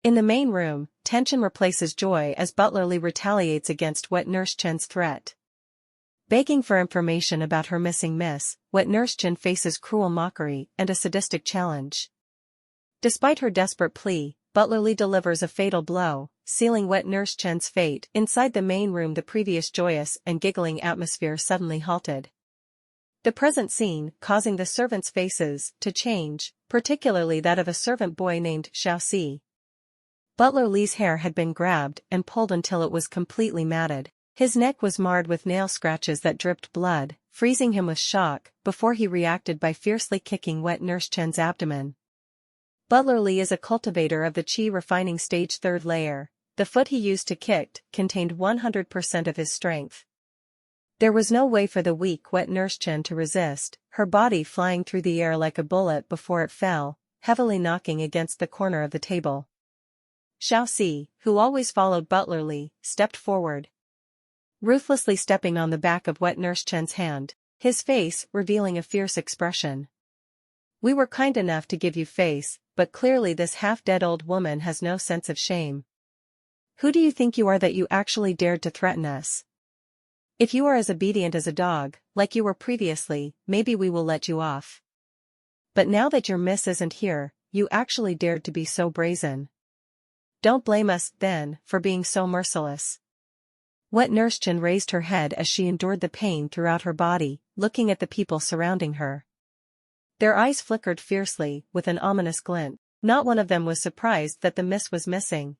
In the main room, tension replaces joy as Butler Lee retaliates against Wet Nurse Chen's threat. Begging for information about her missing miss, Wet Nurse Chen faces cruel mockery and a sadistic challenge. Despite her desperate plea, Butler Lee delivers a fatal blow, sealing Wet Nurse Chen's fate. Inside the main room, the previous joyous and giggling atmosphere suddenly halted. The present scene causing the servants' faces to change, particularly that of a servant boy named Xiaoxi. Butler Lee's hair had been grabbed and pulled until it was completely matted. His neck was marred with nail scratches that dripped blood, freezing him with shock before he reacted by fiercely kicking Wet Nurse Chen's abdomen. Butler Lee is a cultivator of the Qi refining stage 3rd layer. The foot he used to kick contained 100% of his strength. There was no way for the weak Wet Nurse Chen to resist, her body flying through the air like a bullet before it fell, heavily knocking against the corner of the table. Xiaoxi, who always followed Butler Lee, stepped forward, ruthlessly stepping on the back of Wet Nurse Chen's hand, his face revealing a fierce expression. "We were kind enough to give you face, but clearly this half-dead old woman has no sense of shame. Who do you think you are that you actually dared to threaten us? If you are as obedient as a dog, like you were previously, maybe we will let you off. But now that your miss isn't here, you actually dared to be so brazen. Don't blame us, then, for being so merciless." Wet Nurse Chen raised her head as she endured the pain throughout her body, looking at the people surrounding her. Their eyes flickered fiercely, with an ominous glint. Not one of them was surprised that the miss was missing.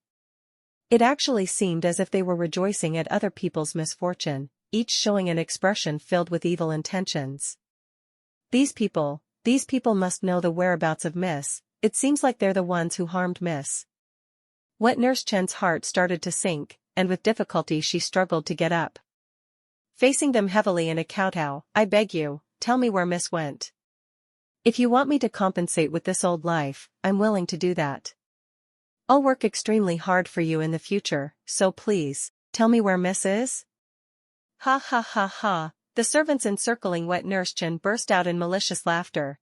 It actually seemed as if they were rejoicing at other people's misfortune, each showing an expression filled with evil intentions. These people must know the whereabouts of Miss. It seems like they're the ones who harmed Miss. Wet Nurse Chen's heart started to sink, and with difficulty she struggled to get up. Facing them heavily in a kowtow, "I beg you, tell me where Miss went. If you want me to compensate with this old life, I'm willing to do that. I'll work extremely hard for you in the future, so please, tell me where Miss is." Ha ha ha ha, the servants encircling Wet Nurse Chen burst out in malicious laughter.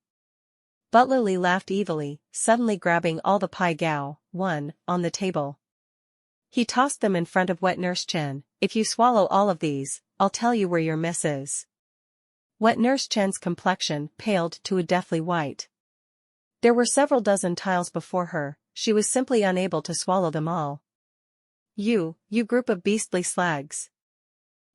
Butler Lee laughed evilly, suddenly grabbing all the pai gao, on the table. He tossed them in front of Wet Nurse Chen. "If you swallow all of these, I'll tell you where your miss is." Wet Nurse Chen's complexion paled to a deathly white. There were several dozen tiles before her, she was simply unable to swallow them all. You group of beastly slags."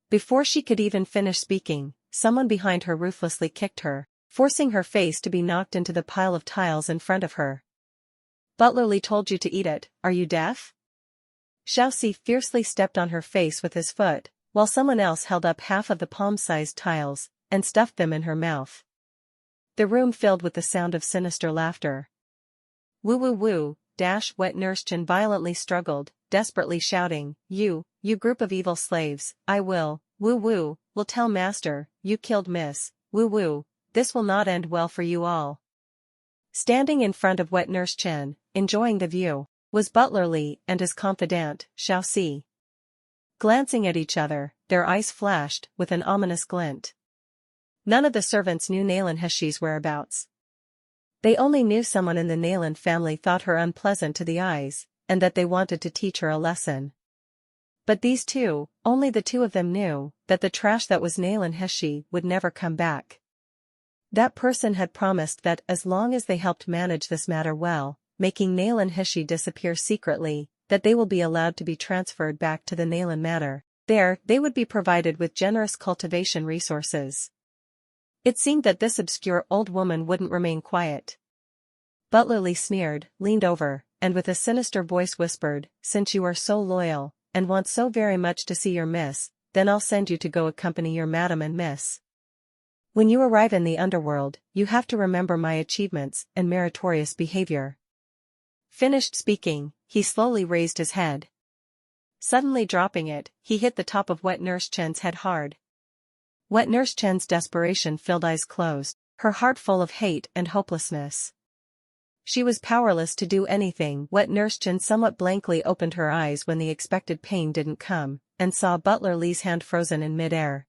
Before she could even finish speaking, someone behind her ruthlessly kicked her, forcing her face to be knocked into the pile of tiles in front of her. "Butler Lee told you to eat it, are you deaf?" Xiaoxi fiercely stepped on her face with his foot, while someone else held up half of the palm-sized tiles and stuffed them in her mouth. The room filled with the sound of sinister laughter. "Woo woo woo," Wet Nurse Chen violently struggled, desperately shouting, You group of evil slaves, I will tell master, you killed Miss, this will not end well for you all." Standing in front of Wet Nurse Chen, enjoying the view, was Butler Lee and his confidant, Xiaoxi. Glancing at each other, their eyes flashed with an ominous glint. None of the servants knew Nayland Heshi's whereabouts. They only knew someone in the Nayland family thought her unpleasant to the eyes, and that they wanted to teach her a lesson. But these two, only the two of them knew, that the trash that was Nayland Heshi would never come back. That person had promised that as long as they helped manage this matter well, making Nayland Heshi disappear secretly, that they will be allowed to be transferred back to the Nayland Manor. There, they would be provided with generous cultivation resources. It seemed that this obscure old woman wouldn't remain quiet. Butler Lee sneered, leaned over, and with a sinister voice whispered, "Since you are so loyal, and want so very much to see your miss, then I'll send you to go accompany your madam and miss. When you arrive in the underworld, you have to remember my achievements and meritorious behavior." Finished speaking, he slowly raised his head. Suddenly dropping it, he hit the top of Wet Nurse Chen's head hard. Wet Nurse Chen's desperation-filled eyes closed, her heart full of hate and hopelessness. She was powerless to do anything. Wet Nurse Chen somewhat blankly opened her eyes when the expected pain didn't come, and saw Butler Lee's hand frozen in mid-air.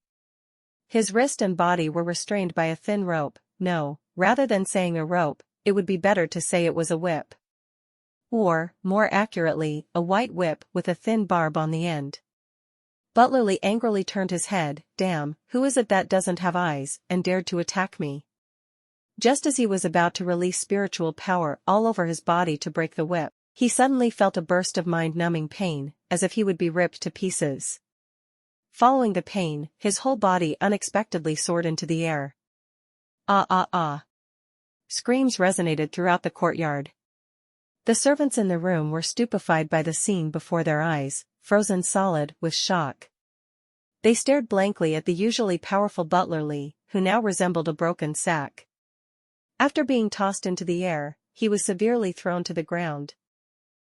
His wrist and body were restrained by a thin rope. No, rather than saying a rope, it would be better to say it was a whip. Or, more accurately, a white whip with a thin barb on the end. Butlerly angrily turned his head. Damn, who is it that doesn't have eyes, and dared to attack me? Just as he was about to release spiritual power all over his body to break the whip, he suddenly felt a burst of mind-numbing pain, as if he would be ripped to pieces. Following the pain, his whole body unexpectedly soared into the air. Ah ah ah. Screams resonated throughout the courtyard. The servants in the room were stupefied by the scene before their eyes, frozen solid with shock. They stared blankly at the usually powerful Butlerly, who now resembled a broken sack. After being tossed into the air, he was severely thrown to the ground.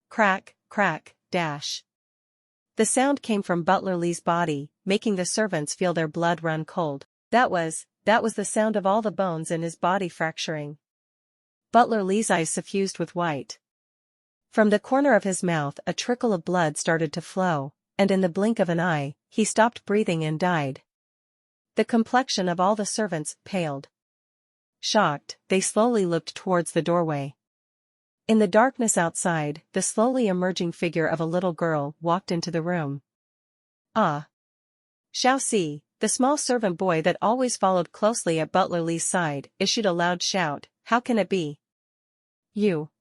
Crack, crack, dash. The sound came from Butlerly's body, making the servants feel their blood run cold. That was the sound of all the bones in his body fracturing. Butlerly's eyes suffused with white. From the corner of his mouth a trickle of blood started to flow, and in the blink of an eye, he stopped breathing and died. The complexion of all the servants paled. Shocked, they slowly looked towards the doorway. In the darkness outside, the slowly emerging figure of a little girl walked into the room. Ah! Xiaoxi, the small servant boy that always followed closely at Butlerly's side, issued a loud shout. How can it be?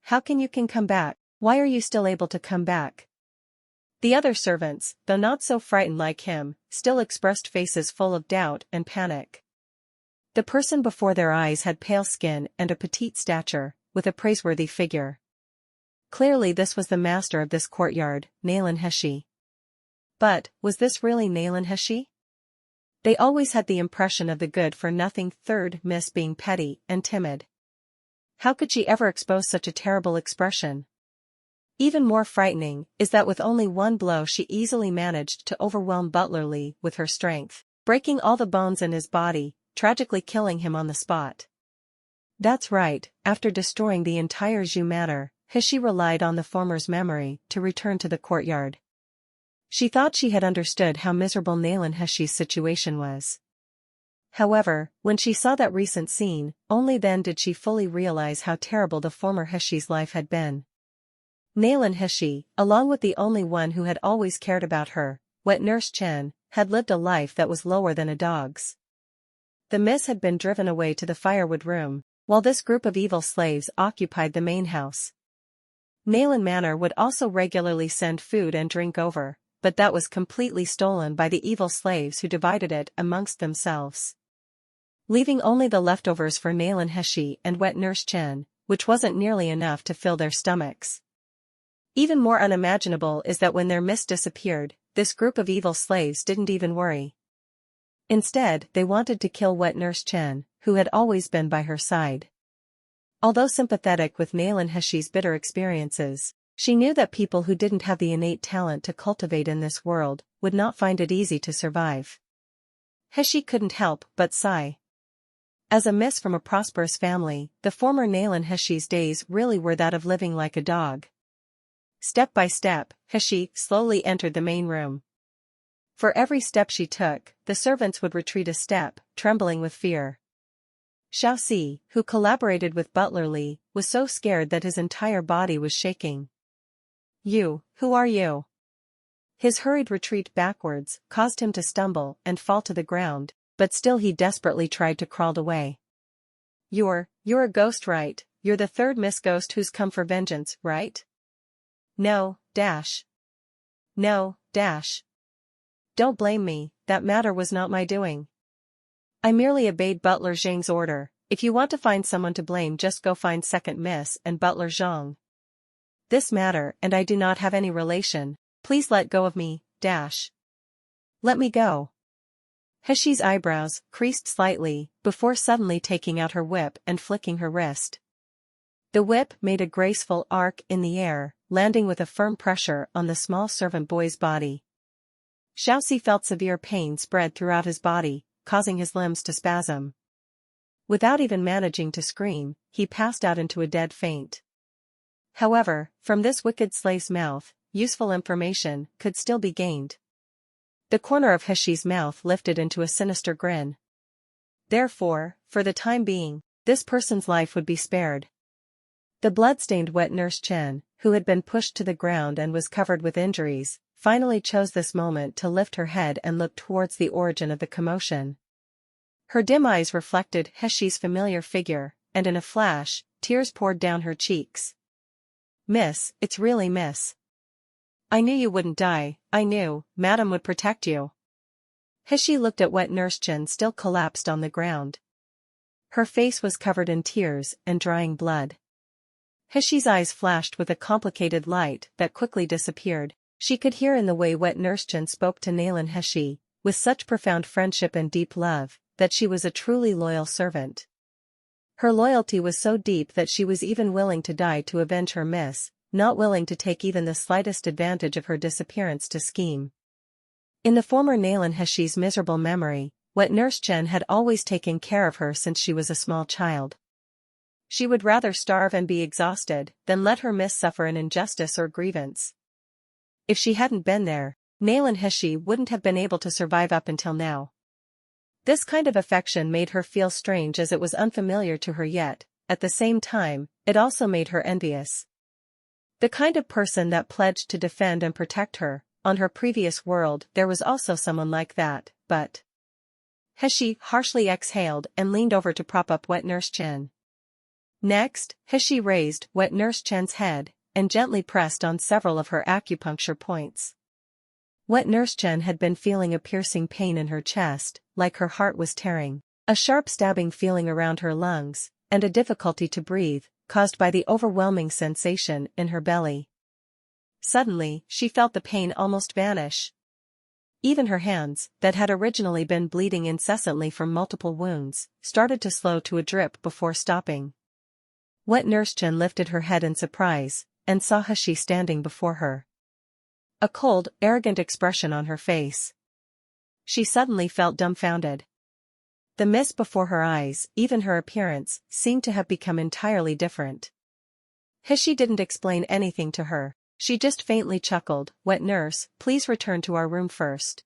How can you come back? Why are you still able to come back? The other servants, though not so frightened like him, still expressed faces full of doubt and panic. The person before their eyes had pale skin and a petite stature, with a praiseworthy figure. Clearly this was the master of this courtyard, Ning Xi. But, was this really Ning Xi? They always had the impression of the good-for-nothing third miss being petty and timid. How could she ever expose such a terrible expression? Even more frightening is that with only one blow she easily managed to overwhelm Butlerly with her strength, breaking all the bones in his body, tragically killing him on the spot. That's right, after destroying the entire Zhu manor, Xi relied on the former's memory to return to the courtyard. She thought she had understood how miserable Ning Xi's situation was. However, when she saw that recent scene, only then did she fully realize how terrible the former Xi's life had been. Ning Xi, along with the only one who had always cared about her, wet Nurse Chen, had lived a life that was lower than a dog's. The miss had been driven away to the firewood room, while this group of evil slaves occupied the main house. Ning Manor would also regularly send food and drink over, but that was completely stolen by the evil slaves who divided it amongst themselves, leaving only the leftovers for Ning Xi and wet Nurse Chen, which wasn't nearly enough to fill their stomachs. Even more unimaginable is that when their miss disappeared, this group of evil slaves didn't even worry. Instead, they wanted to kill wet Nurse Chen, who had always been by her side. Although sympathetic with Ning Xi's bitter experiences, she knew that people who didn't have the innate talent to cultivate in this world would not find it easy to survive. Xi couldn't help but sigh. As a miss from a prosperous family, the former Ning Xi's days really were that of living like a dog. Step by step, Xi slowly entered the main room. For every step she took, the servants would retreat a step, trembling with fear. Xiaoxi, who collaborated with Butlerly, was so scared that his entire body was shaking. Who are you? His hurried retreat backwards caused him to stumble and fall to the ground, but still he desperately tried to crawl away. You're a ghost, right? You're the third Miss Ghost who's come for vengeance, right? No, dash. No, dash. Don't blame me, that matter was not my doing. I merely obeyed Butler Zhang's order. If you want to find someone to blame, just go find second Miss and Butler Zhang. This matter and I do not have any relation. Please let go of me, dash. Let me go. Xi's eyebrows creased slightly before suddenly taking out her whip and flicking her wrist. The whip made a graceful arc in the air, landing with a firm pressure on the small servant boy's body. Xiaoxi felt severe pain spread throughout his body, causing his limbs to spasm. Without even managing to scream, he passed out into a dead faint. However, from this wicked slave's mouth, useful information could still be gained. The corner of Xi's mouth lifted into a sinister grin. Therefore, for the time being, this person's life would be spared. The blood-stained wet Nurse Chen, who had been pushed to the ground and was covered with injuries, finally chose this moment to lift her head and look towards the origin of the commotion. Her dim eyes reflected He Xi's familiar figure, and in a flash, tears poured down her cheeks. "Miss, it's really Miss. I knew you wouldn't die, I knew, Madam would protect you." He Xi looked at wet Nurse Chen still collapsed on the ground. Her face was covered in tears and drying blood. He Xi's eyes flashed with a complicated light that quickly disappeared. She could hear in the way wet Nurse Chen spoke to Nalan He Xi, with such profound friendship and deep love, that she was a truly loyal servant. Her loyalty was so deep that she was even willing to die to avenge her miss, not willing to take even the slightest advantage of her disappearance to scheme. In the former Nalan He Xi's miserable memory, wet Nurse Chen had always taken care of her since she was a small child. She would rather starve and be exhausted than let her miss suffer an injustice or grievance. If she hadn't been there, Nalan He Xi wouldn't have been able to survive up until now. This kind of affection made her feel strange as it was unfamiliar to her yet, at the same time, it also made her envious. The kind of person that pledged to defend and protect her. On her previous world there was also someone like that, but... He Xi harshly exhaled and leaned over to prop up wet Nurse Chen. Next, He Xi raised wet Nurse Chen's head, and gently pressed on several of her acupuncture points. Wet Nurse Chen had been feeling a piercing pain in her chest, like her heart was tearing, a sharp stabbing feeling around her lungs, and a difficulty to breathe, caused by the overwhelming sensation in her belly. Suddenly, she felt the pain almost vanish. Even her hands, that had originally been bleeding incessantly from multiple wounds, started to slow to a drip before stopping. Wet Nurse Chen lifted her head in surprise, and saw He Xi standing before her. A cold, arrogant expression on her face. She suddenly felt dumbfounded. The mist before her eyes, even her appearance, seemed to have become entirely different. He Xi didn't explain anything to her. She just faintly chuckled. "Wet nurse, please return to our room first.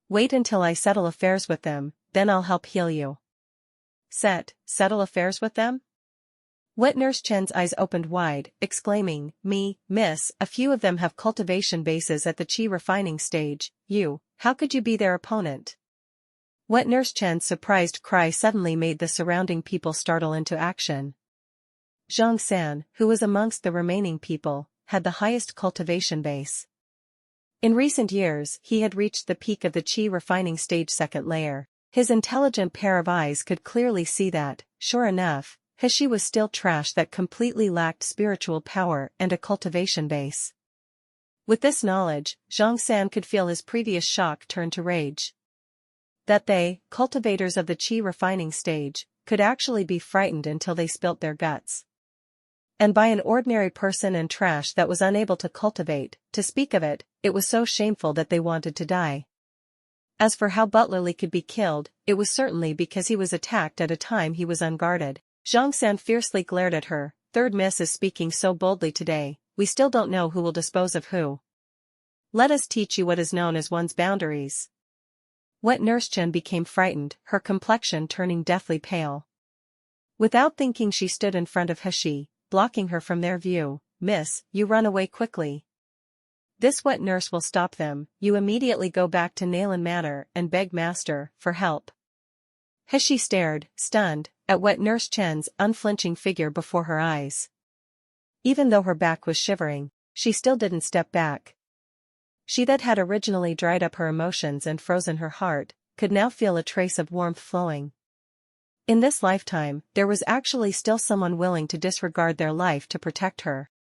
Wait until I settle affairs with them, then I'll help heal you." Settle affairs with them? Wet Nurse Chen's eyes opened wide, exclaiming, Miss, a few of them have cultivation bases at the Qi refining stage. How could you be their opponent?" Wet Nurse Chen's surprised cry suddenly made the surrounding people startle into action. Zhang San, who was amongst the remaining people, had the highest cultivation base. In recent years, he had reached the peak of the Qi refining stage second layer. His intelligent pair of eyes could clearly see that, sure enough, He Xi was still trash that completely lacked spiritual power and a cultivation base. With this knowledge, Zhang San could feel his previous shock turn to rage. That they, cultivators of the Qi refining stage, could actually be frightened until they spilt their guts. And by an ordinary person and trash that was unable to cultivate, to speak of it, it was so shameful that they wanted to die. As for how Butlerly could be killed, it was certainly because he was attacked at a time he was unguarded. Zhang San fiercely glared at her. "Third Miss is speaking so boldly today, we still don't know who will dispose of who. Let us teach you what is known as one's boundaries." Wet Nurse Chen became frightened, her complexion turning deathly pale. Without thinking she stood in front of He Xi, blocking her from their view. "Miss, you run away quickly. This wet nurse will stop them. You immediately go back to Nalan Manor and beg Master for help." He Xi stared, stunned, at wet Nurse Chen's unflinching figure before her eyes. Even though her back was shivering, she still didn't step back. She that had originally dried up her emotions and frozen her heart, could now feel a trace of warmth flowing. In this lifetime, there was actually still someone willing to disregard their life to protect her.